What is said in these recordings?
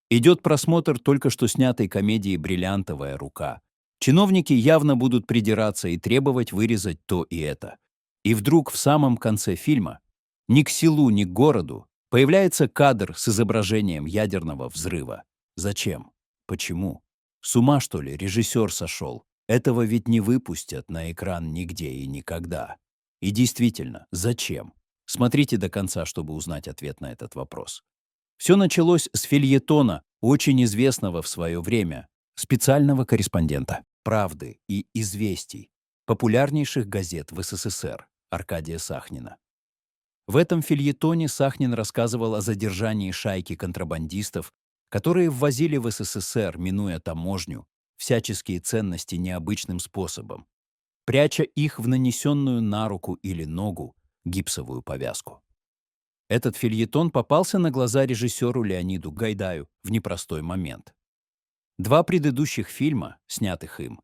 Идет просмотр только что снятой комедии «Бриллиантовая рука». Чиновники явно будут придираться и требовать вырезать то и это. И вдруг в самом конце фильма, ни к селу, ни к городу, появляется кадр с изображением ядерного взрыва. Зачем? Почему? С ума, что ли, режиссер сошел? Этого ведь не выпустят на экран нигде и никогда. И действительно, зачем? Смотрите до конца, чтобы узнать ответ на этот вопрос. Все началось с фельетона, очень известного в свое время, специального корреспондента «Правды» и «Известий», популярнейших газет в СССР, Аркадия Сахнина. В этом фельетоне Сахнин рассказывал о задержании шайки контрабандистов, которые ввозили в СССР, минуя таможню, всяческие ценности необычным способом, пряча их в нанесенную на руку или ногу гипсовую повязку. Этот фельетон попался на глаза режиссеру Леониду Гайдаю в непростой момент. Два предыдущих фильма, снятых им,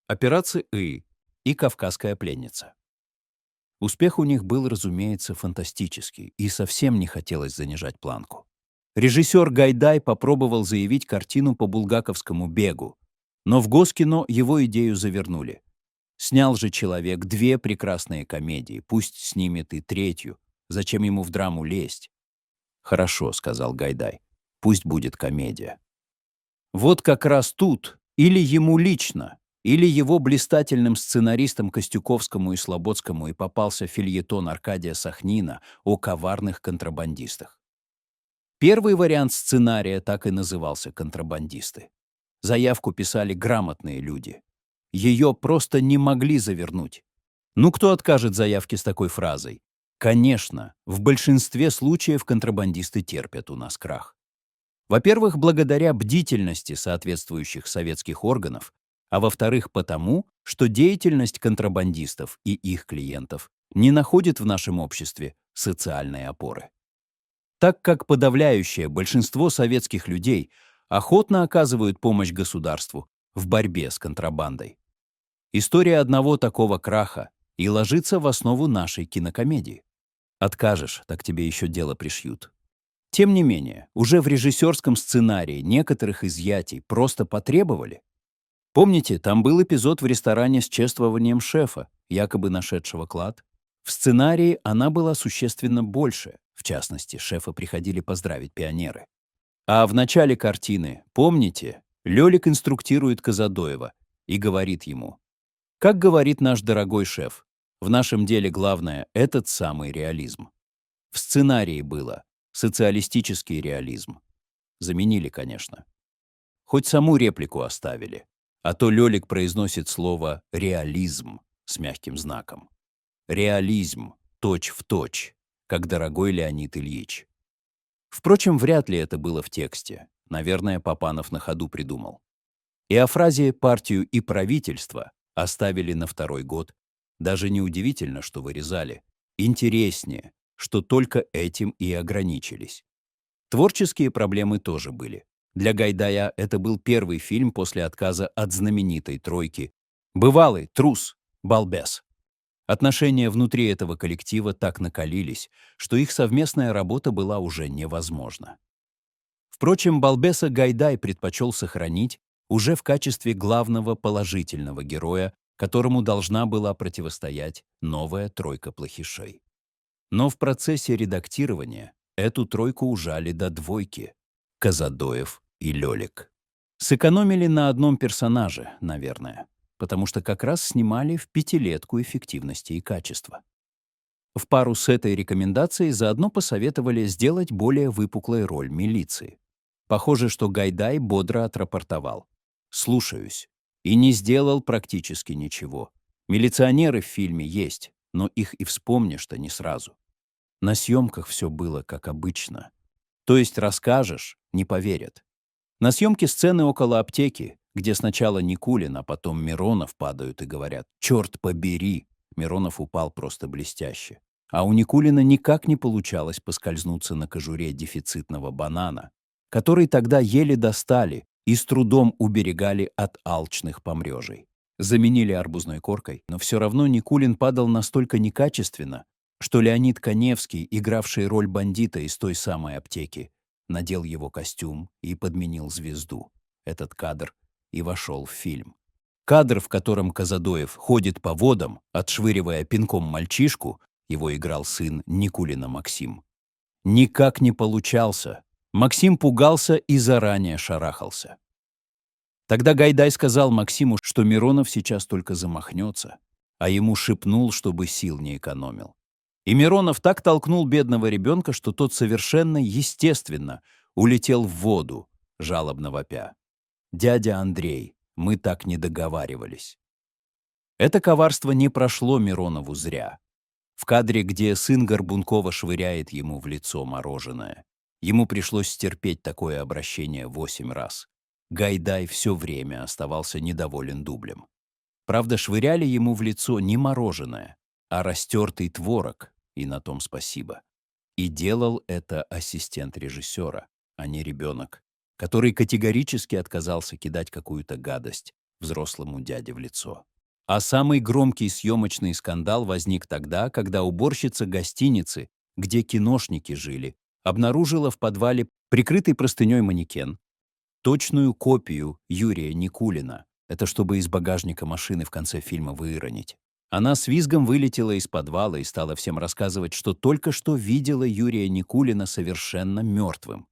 «Операция И» и «Кавказская пленница». Успех у них был, разумеется, фантастический, и совсем не хотелось занижать планку. Режиссер Гайдай попробовал заявить картину по булгаковскому бегу, но в Госкино его идею завернули. Снял же человек две прекрасные комедии, пусть снимет и третью. Зачем ему в драму лезть? «Хорошо», — сказал Гайдай, — «пусть будет комедия». Вот как раз тут или ему лично, или его блистательным сценаристам Костюковскому и Слободскому и попался фельетон Аркадия Сахнина о коварных контрабандистах. Первый вариант сценария так и назывался «Контрабандисты». Заявку писали грамотные люди. Ее просто не могли завернуть. Ну кто откажет заявке с такой фразой? Конечно, в большинстве случаев контрабандисты терпят у нас крах. Во-первых, благодаря бдительности соответствующих советских органов, а во-вторых, потому, что деятельность контрабандистов и их клиентов не находит в нашем обществе социальной опоры. Так как подавляющее большинство советских людей охотно оказывают помощь государству в борьбе с контрабандой. История одного такого краха и ложится в основу нашей кинокомедии. Откажешь, так тебе еще дело пришьют. Тем не менее, уже в режиссерском сценарии некоторых изъятий просто потребовали. Помните, там был эпизод в ресторане с чествованием шефа, якобы нашедшего клад? В сценарии она была существенно больше. В частности, шефа приходили поздравить пионеры. А в начале картины, помните, Лёлик инструктирует Казадоева и говорит ему: «Как говорит наш дорогой шеф, в нашем деле главное — этот самый реализм». В сценарии было социалистический реализм. Заменили, конечно. Хоть саму реплику оставили. А то Лёлик произносит слово «реализм» с мягким знаком. Реализм, точь-в-точь, как дорогой Леонид Ильич. Впрочем, вряд ли это было в тексте. Наверное, Папанов на ходу придумал. И о фразе «партию и правительство» оставили на второй год. Даже неудивительно, что вырезали. Интереснее, что только этим и ограничились. Творческие проблемы тоже были. Для Гайдая это был первый фильм после отказа от знаменитой тройки «Бывалый», «Трус», «Балбес». Отношения внутри этого коллектива так накалились, что их совместная работа была уже невозможна. Впрочем, Балбеса Гайдай предпочел сохранить уже в качестве главного положительного героя, которому должна была противостоять новая тройка плохишей. Но в процессе редактирования эту тройку ужали до двойки — Казадоев и Лёлик. Сэкономили на одном персонаже, наверное, потому что как раз снимали в пятилетку эффективности и качества. В пару с этой рекомендацией заодно посоветовали сделать более выпуклой роль милиции. Похоже, что Гайдай бодро отрапортовал: «Слушаюсь». И не сделал практически ничего. Милиционеры в фильме есть, но их и вспомнишь-то не сразу. На съемках все было как обычно. То есть расскажешь — не поверят. На съемке сцены около аптеки, где сначала Никулин, а потом Миронов падают и говорят: «Черт побери!» Миронов упал просто блестяще. А у Никулина никак не получалось поскользнуться на кожуре дефицитного банана, который тогда еле достали и с трудом уберегали от алчных помрежей. Заменили арбузной коркой, но все равно Никулин падал настолько некачественно, что Леонид Каневский, игравший роль бандита из той самой аптеки, надел его костюм и подменил звезду. Этот кадр и вошел в фильм. Кадр, в котором Казадоев ходит по водам, отшвыривая пинком мальчишку, его играл сын Никулина Максим, никак не получался. Максим пугался и заранее шарахался. Тогда Гайдай сказал Максиму, что Миронов сейчас только замахнется, а ему шепнул, чтобы сил не экономил. И Миронов так толкнул бедного ребенка, что тот совершенно естественно улетел в воду, жалобно вопя. «Дядя Андрей, мы так не договаривались». Это коварство не прошло Миронову зря. В кадре, где сын Горбункова швыряет ему в лицо мороженое, ему пришлось стерпеть такое обращение 8 раз. Гайдай все время оставался недоволен дублем. Правда, швыряли ему в лицо не мороженое, а растертый творог, и на том спасибо. И делал это ассистент режиссера, а не ребенок, который категорически отказался кидать какую-то гадость взрослому дяде в лицо. А самый громкий съемочный скандал возник тогда, когда уборщица гостиницы, где киношники жили, обнаружила в подвале прикрытый простыней манекен, точную копию Юрия Никулина. Это чтобы из багажника машины в конце фильма выронить. Она с визгом вылетела из подвала и стала всем рассказывать, что только что видела Юрия Никулина совершенно мертвым.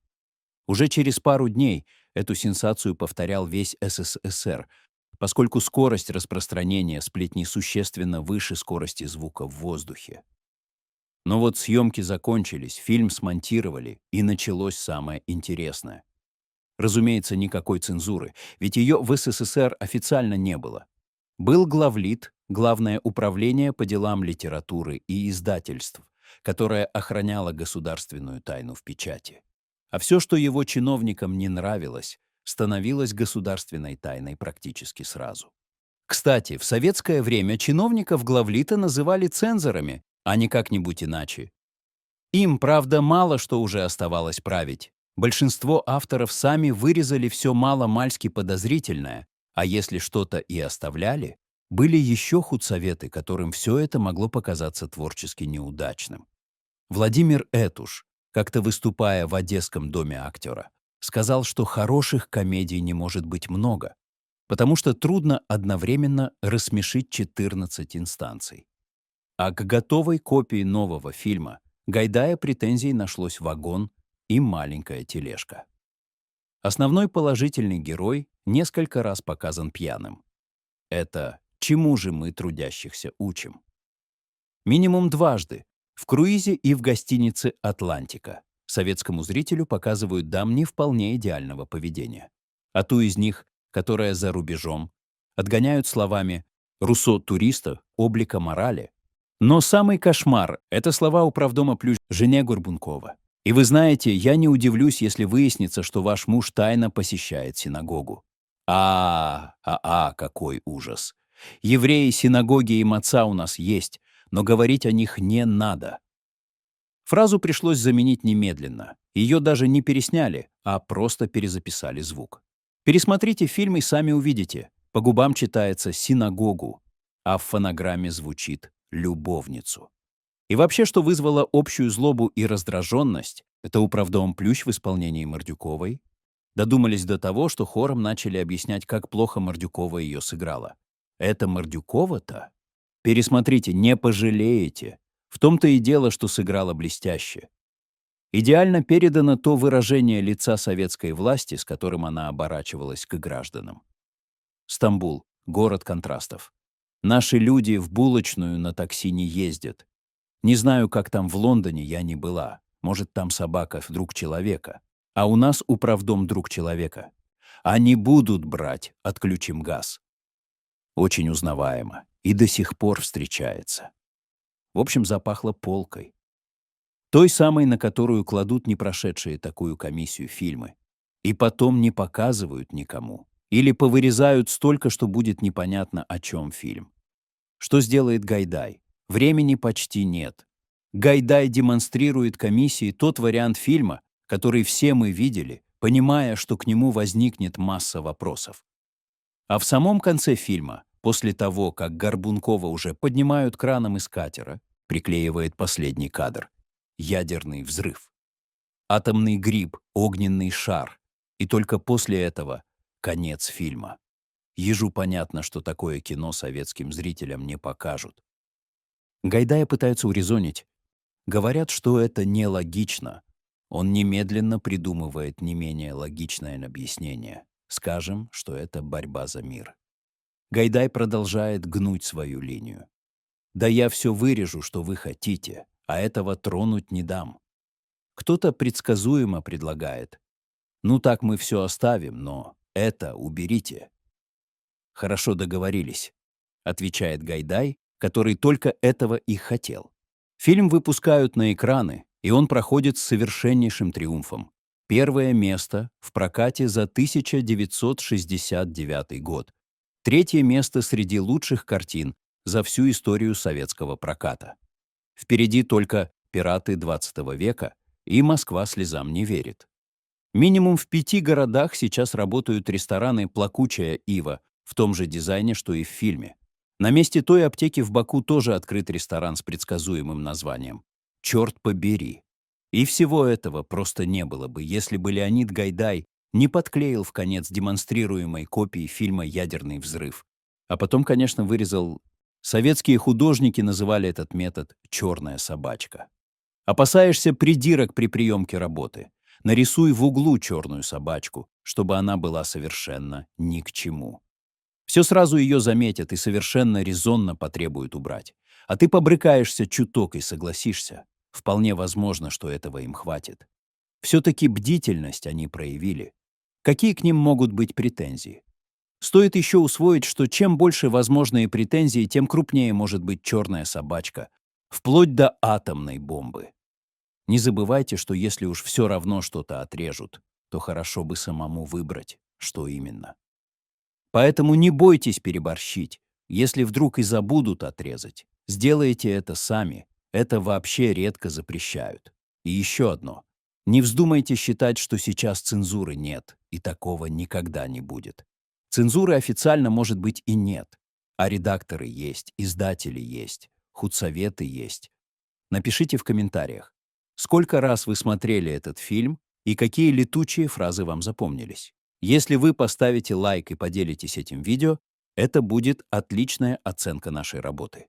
Уже через пару дней эту сенсацию повторял весь СССР, поскольку скорость распространения сплетни существенно выше скорости звука в воздухе. Но вот съемки закончились, фильм смонтировали, и началось самое интересное. Разумеется, никакой цензуры, ведь ее в СССР официально не было. Был главлит, Главное управление по делам литературы и издательств, которое охраняло государственную тайну в печати. А все, что его чиновникам не нравилось, становилось государственной тайной практически сразу. Кстати, в советское время чиновников главлита называли цензорами, а не как-нибудь иначе. Им, правда, мало что уже оставалось править. Большинство авторов сами вырезали все мало-мальски подозрительное, а если что-то и оставляли, были еще худсоветы, которым все это могло показаться творчески неудачным. Владимир Этуш, как-то выступая в Одесском доме актера, сказал, что хороших комедий не может быть много, потому что трудно одновременно рассмешить 14 инстанций. А к готовой копии нового фильма Гайдая претензий нашлось вагон и маленькая тележка. Основной положительный герой несколько раз показан пьяным. Это «Чему же мы трудящихся учим?» Минимум дважды, в круизе и в гостинице «Атлантика», советскому зрителю показывают дам не вполне идеального поведения. А ту из них, которая за рубежом, отгоняют словами «Руссо туриста, облика морали». Но самый кошмар — это слова управдома Плющ жене Горбункова. И вы знаете, я не удивлюсь, если выяснится, что ваш муж тайно посещает синагогу. Какой ужас! Евреи, синагоги и маца у нас есть, но говорить о них не надо. Фразу пришлось заменить немедленно. Ее даже не пересняли, а просто перезаписали звук. Пересмотрите фильм и сами увидите. По губам читается «синагогу», а в фонограмме звучит «любовницу». И вообще, что вызвало общую злобу и раздраженность, это управдом Плющ в исполнении Мордюковой. Додумались до того, что хором начали объяснять, как плохо Мордюкова ее сыграла. Это Мордюкова-то? Пересмотрите, не пожалеете. В том-то и дело, что сыграла блестяще. Идеально передано то выражение лица советской власти, с которым она оборачивалась к гражданам. Стамбул — город контрастов. Наши люди в булочную на такси не ездят. Не знаю, как там в Лондоне, я не была. Может, там собака друг человека. А у нас управдом друг человека. Они будут брать, отключим газ. Очень узнаваемо. И до сих пор встречается. В общем, запахло полкой. Той самой, на которую кладут не прошедшие такую комиссию фильмы. И потом не показывают никому. Или повырезают столько, что будет непонятно, о чем фильм. Что сделает Гайдай? Времени почти нет. Гайдай демонстрирует комиссии тот вариант фильма, который все мы видели, понимая, что к нему возникнет масса вопросов. А в самом конце фильма, после того, как Горбункова уже поднимают краном из катера, приклеивает последний кадр — ядерный взрыв. атомный гриб, огненный шар. И только после этого конец фильма. Ежу понятно, что такое кино советским зрителям не покажут. Гайдая пытаются урезонить. Говорят, что это нелогично. Он немедленно придумывает не менее логичное объяснение. Скажем, что это борьба за мир. Гайдай продолжает гнуть свою линию. «Да я все вырежу, что вы хотите, а этого тронуть не дам». Кто-то предсказуемо предлагает. «Ну так мы все оставим, но это уберите». «Хорошо договорились», — отвечает Гайдай, который только этого и хотел. Фильм выпускают на экраны, и он проходит с совершеннейшим триумфом. Первое место в прокате за 1969 год. Третье место среди лучших картин за всю историю советского проката. Впереди только «Пираты 20 века» и «Москва слезам не верит». Минимум в 5 городах сейчас работают рестораны «Плакучая ива» в том же дизайне, что и в фильме. На месте той аптеки в Баку тоже открыт ресторан с предсказуемым названием «Черт побери». И всего этого просто не было бы, если бы Леонид Гайдай не подклеил в конец демонстрируемой копии фильма «Ядерный взрыв». А потом, конечно, вырезал. Советские художники называли этот метод «черная собачка». Опасаешься придирок при приемке работы? Нарисуй в углу черную собачку, чтобы она была совершенно ни к чему. Все сразу ее заметят и совершенно резонно потребуют убрать. А ты побрыкаешься чуток и согласишься. Вполне возможно, что этого им хватит. Все-таки бдительность они проявили. Какие к ним могут быть претензии? Стоит еще усвоить, что чем больше возможные претензии, тем крупнее может быть черная собачка, вплоть до атомной бомбы. Не забывайте, что если уж все равно что-то отрежут, то хорошо бы самому выбрать, что именно. Поэтому не бойтесь переборщить. Если вдруг и забудут отрезать, сделайте это сами. Это вообще редко запрещают. И еще одно. Не вздумайте считать, что сейчас цензуры нет, и такого никогда не будет. Цензуры официально, может быть, и нет. А редакторы есть, издатели есть, худсоветы есть. Напишите в комментариях, сколько раз вы смотрели этот фильм и какие летучие фразы вам запомнились. Если вы поставите лайк и поделитесь этим видео, это будет отличная оценка нашей работы.